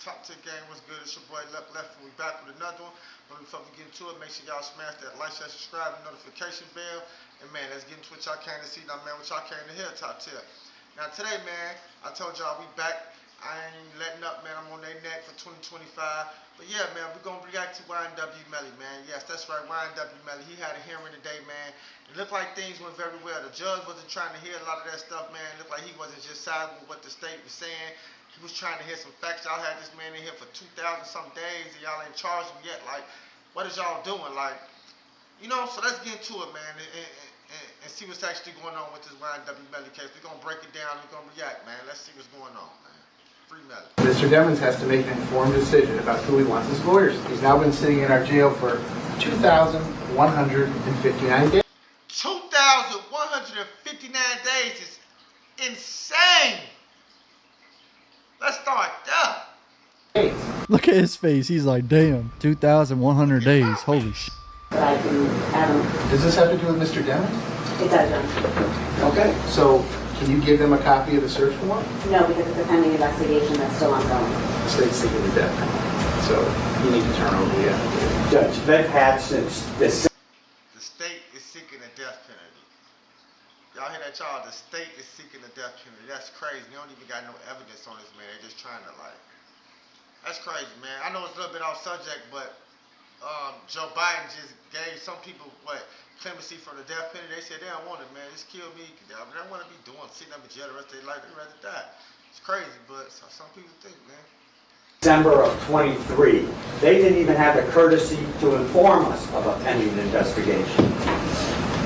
Top Tier Gang, what's good? It's your boy Left, and we back with another one. But before we get into it, make sure y'all smash that like, share, subscribe, and notification bell. And man, let's get into what y'all came to see. Now, man, what y'all came to hear, Top Tier. Now, today, man, I told y'all we back. I ain't letting up, man. I'm on their neck for 2025. But yeah, man, we're going to react to YNW Melly, man. Yes, that's right, YNW Melly. He had a hearing today, man. It looked like things went very well. The judge wasn't trying to hear a lot of that stuff, man. It looked like he wasn't just siding with what the state was saying. He was trying to hear some facts. Y'all had this man in here for 2,000 some days, and y'all ain't charged him yet. Like, what is y'all doing? Like, you know, so let's get into it, man, and see what's actually going on with this YNW Melly case. We're going to break it down. We're going to react, man. Let's see what's going on, man. Free Melly. Mr. Demons has to make an informed decision about who he wants as lawyers. He's now been sitting in our jail for 2,159 days. 2,159 days is insane. Let's start there. Look at his face. He's like, damn, 2,100 days. Holy shit. But I can, Does this have to do with Mr. Demons? it does, John. Okay, so can you give them a copy of the search warrant? No, because it's a pending investigation that's still ongoing. The state's seeking the death penalty, so you need to turn over the affidavit. Judge, they've had since this. The state is seeking a death penalty. Y'all hear that, y'all? The state is seeking a death penalty. That's crazy. They don't even got no evidence on this, man. They're just trying to, like, that's crazy, man. I know it's a little bit off subject, but Joe Biden just gave some people, clemency for the death penalty. They said they don't want it, man. Just kill me. They don't want to be sitting up in jail the rest of their life. They'd rather die. It's crazy, but some people think, man. December of 23, they didn't even have the courtesy to inform us of a pending investigation.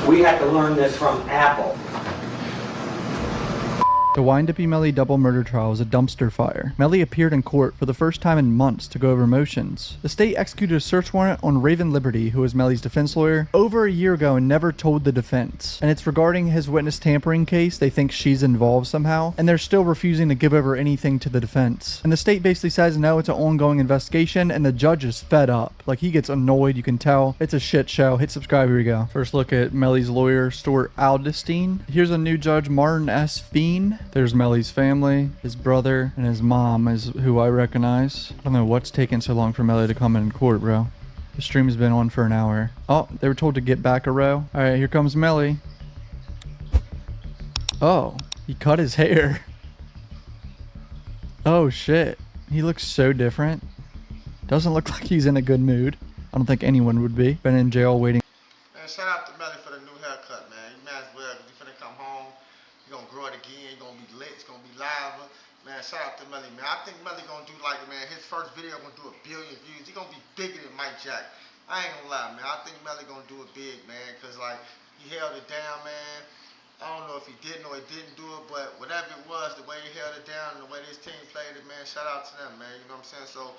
We had to learn this from Apple. The YNW Melly double murder trial was a dumpster fire. Melly appeared in court for the first time in months to go over motions. The state executed a search warrant on Raven Liberty, who was Melly's defense lawyer, over a year ago and never told the defense. And it's regarding his witness tampering case. They think she's involved somehow, and they're still refusing to give over anything to the defense. And the state basically says no, it's an ongoing investigation, and the judge is fed up. Like, he gets annoyed, you can tell. It's a shit show. Hit subscribe, here we go. First look at Melly's lawyer, Stuart Aldestein. Here's a new judge, Martin S. Feen. There's Melly's family, his brother, and his mom is who I recognize. I don't know what's taking so long for Melly to come in court, bro. The stream has been on for an hour. Oh, they were told to get back a row. All right, here comes Melly. Oh, he cut his hair. Oh, shit. He looks so different. Doesn't look like he's in a good mood. I don't think anyone would be. Been in jail waiting. Man, shout out to Melly for the new haircut, man. You might as well, because you're finna come home. You're gonna grow it again. You're gonna be lit. It's gonna be live. Man, shout out to Melly, man. I think Melly gonna do like, man, his first video gonna do 1 billion views. He gonna be bigger than Mike Jack. I ain't gonna lie, man. I think Melly gonna do it big, man, because, like, he held it down, man. I don't know if he didn't or he didn't do it, but whatever it was, the way he held it down and the way this team played it, man, shout out to them, man. You know what I'm saying? So,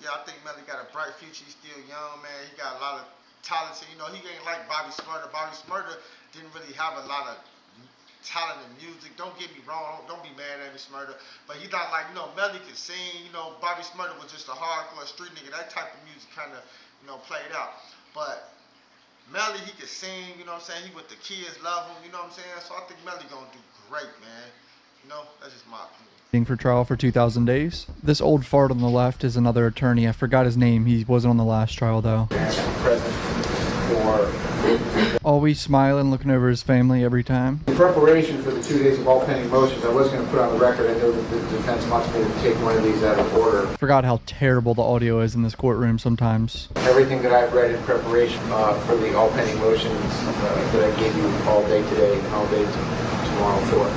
yeah, I think Melly got a bright future. He's still young, man. He got a lot of talent. You know, he ain't like Bobby Smurda. Bobby Smurda didn't really have a lot of talent in music. Don't get me wrong. Don't be mad at me, Smurda. But he's not like, you know, Melly could sing. You know, Bobby Smurda was just a hardcore street nigga. That type of music kind of, you know, played out. But Melly, he could sing, you know what I'm saying? He with the kids, love him, you know what I'm saying? So I think Melly gonna do great, man. You know, that's just my opinion. For trial for 2,000 days. This old fart on the left is another attorney. I forgot his name. He wasn't on the last trial, though. Always smiling, looking over his family every time. In preparation for the 2 days of all pending motions, I was going to put on the record, I know that the defense wants me to take one of these out of order. Forgot how terrible the audio is in this courtroom sometimes. Everything that I've read in preparation for the all pending motions that I gave you all day today and all day tomorrow for.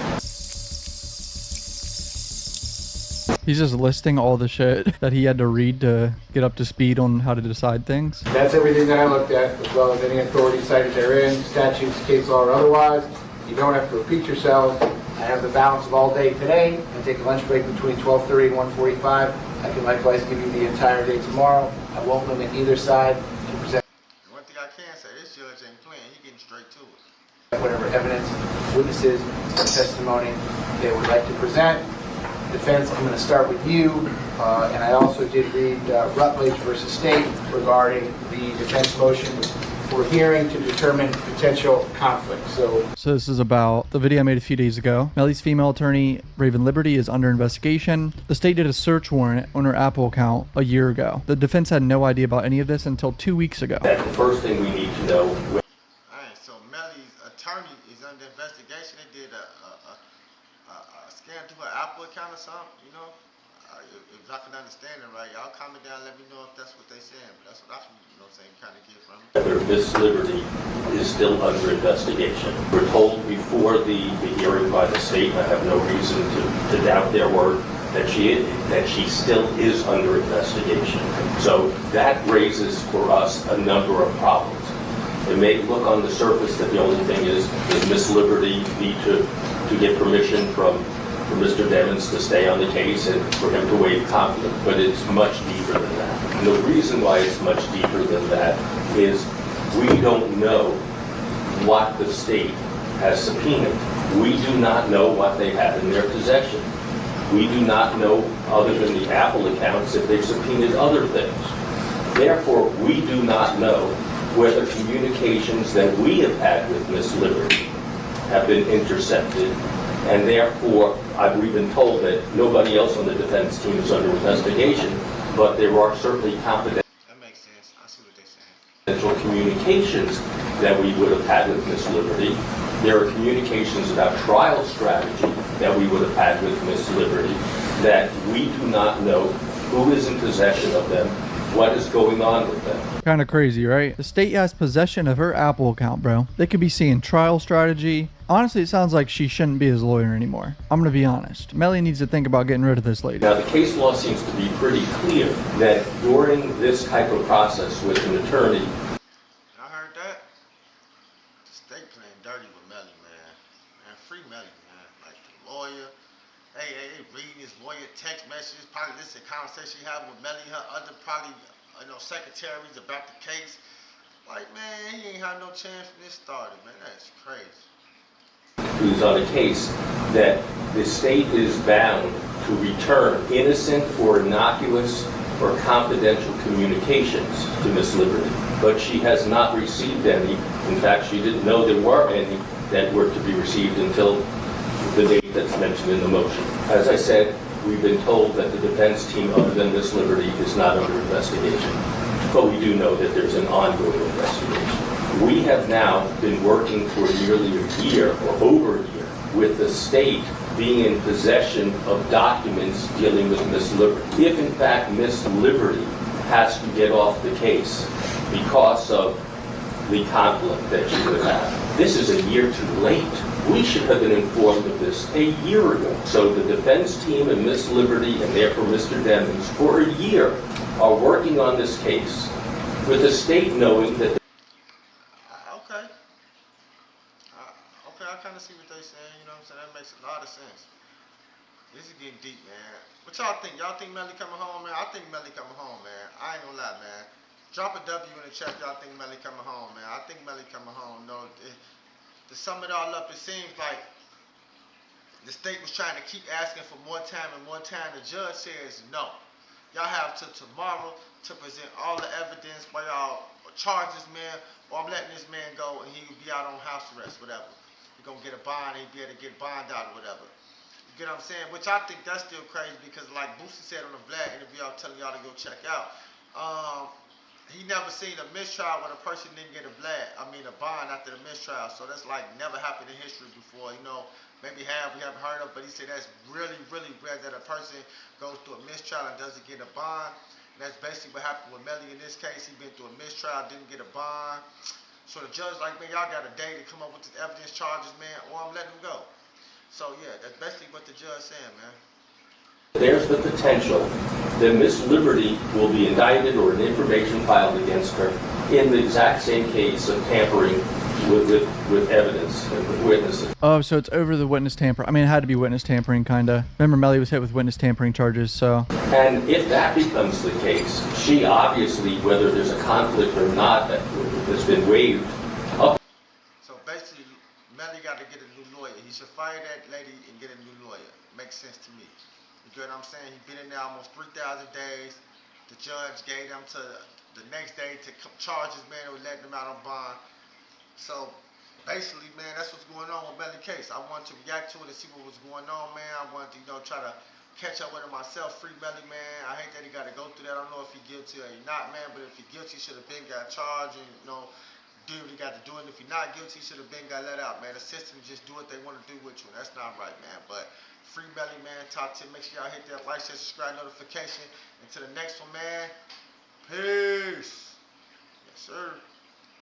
He's just listing all the shit that he had to read to get up to speed on how to decide things. That's everything that I looked at, as well as any authority cited therein, statutes, case law, or otherwise. You don't have to repeat yourselves. I have the balance of all day today. I take a lunch break between 12:30 and 1:45. I can likewise give you the entire day tomorrow. I won't limit either side to present. One thing I can say, this judge ain't playing. He getting straight to it. Whatever evidence, witnesses, or testimony they would like to present. Defense, I'm going to start with you, and I also did read Rutledge versus State regarding the defense motion for hearing to determine potential conflict. So this is about the video I made a few days ago. Melly's female attorney, Raven Liberty, is under investigation. The state did a search warrant on her Apple account a year ago. The defense had no idea about any of this until 2 weeks ago. That the first thing we need to know. Alright, so Melly's attorney is under investigation. They did a scan through her Apple account or something, you know? If I can understand it right, y'all comment down and let me know if that's what they're saying. But that's what I can, you know, saying, kind of get from it. Whether Miss Liberty is still under investigation. We're told before the hearing by the state, and I have no reason to doubt their word, that she still is under investigation. So that raises for us a number of problems. It may look on the surface that the only thing is Miss Liberty need to get permission from Mr. Devins to stay on the case and for him to waive conflict, but it's much deeper than that. And the reason why it's much deeper than that is we don't know what the state has subpoenaed. We do not know what they have in their possession. We do not know, other than the Apple accounts, if they've subpoenaed other things. Therefore, we do not know whether communications that we have had with Miss Liberty have been intercepted, and therefore, we've been told that nobody else on the defense team is under investigation, but there are certainly confidential communications that we would have had with Miss Liberty. There are communications about trial strategy that we would have had with Miss Liberty that we do not know who is in possession of them, what is going on with them. Kind of crazy, right? The state has possession of her Apple account, bro. They could be seeing trial strategy. Honestly, it sounds like she shouldn't be his lawyer anymore. I'm gonna be honest. Melly needs to think about getting rid of this lady. Now, the case law seems to be pretty clear that during this type of process with an attorney, I heard that. The state playing dirty with Melly, man. Man, free Melly, man. Like the lawyer. Hey, reading his lawyer text messages, probably this is a conversation he had with Melly, her other probably, secretaries about the case. Like, man, he ain't had no chance when this started, man. That's crazy. who's on a case that the state is bound to return innocent or innocuous or confidential communications to Miss Liberty. But she has not received any. In fact, she didn't know there were any that were to be received until the date that's mentioned in the motion. As I said, we've been told that the defense team, other than Miss Liberty, is not under investigation. But we do know that there's an ongoing investigation. We have now been working for nearly a year or over a year with the state being in possession of documents dealing with Miss Liberty. If in fact Miss Liberty has to get off the case because of the conflict that she would have, this is a year too late. We should have been informed of this a year ago. So the defense team and Miss Liberty, and therefore Mr. Demings, for a year are working on this case with the state knowing that Okay, I kind of see what they're saying, you know what I'm saying? That makes a lot of sense. This is getting deep, man. What y'all think? Y'all think Melly coming home, man? I think Melly coming home, man. I ain't gonna lie, man. Drop a W in the chat if y'all think Melly coming home, man. I think Melly coming home. No, to sum it all up, it seems like the state was trying to keep asking for more time and more time. The judge says no. Y'all have till tomorrow to present all the evidence by y'all charges, man, or I'm letting this man go and he'll be out on house arrest, whatever. He's gonna get a bond, he'll be able to get bond out or whatever. You get what I'm saying? Which I think that's still crazy because like Boosie said on the Vlad interview, I'm telling y'all to go check out. He never seen a mistrial when a person didn't get a bond after the mistrial. So that's like never happened in history before, you know. Maybe we haven't heard of, but he said that's really, really rare that a person goes through a mistrial and doesn't get a bond. And that's basically what happened with Melly in this case. He been through a mistrial, didn't get a bond. So the judge like, man, y'all got a day to come up with the evidence charges, man, or I'm letting him go. So yeah, that's basically what the judge saying, man. there's the potential that Miss Liberty will be indicted or an information filed against her in the exact same case of tampering with evidence and with witnesses. Oh, so it's over the witness tampering. I mean, it had to be witness tampering, kind of. Remember, Melly was hit with witness tampering charges, so. And if that becomes the case, she obviously, whether there's a conflict or not, that's been waived up. So basically, Melly got to get a new lawyer. He should fire that lady and get a new lawyer. Makes sense to me. You get what I'm saying? He's been in there almost 3,000 days. The judge gave them to the next day to charges, man. They were letting him out on bond. So basically, man, that's what's going on with Melly case. I wanted to react to it and see what was going on, man. I wanted to, try to catch up with him myself. Free Melly, man. I hate that he got to go through that. I don't know if he's guilty or he not, man. But if he's guilty, he should have been got charged and, do what he got to do. And if he's not guilty, he should have been got let out, man. The system just do what they want to do with you. And that's not right, man. But Free Melly, man. Top 10. Make sure y'all hit that like, share, subscribe, notification. And to the next one, man. Peace. Yes, sir.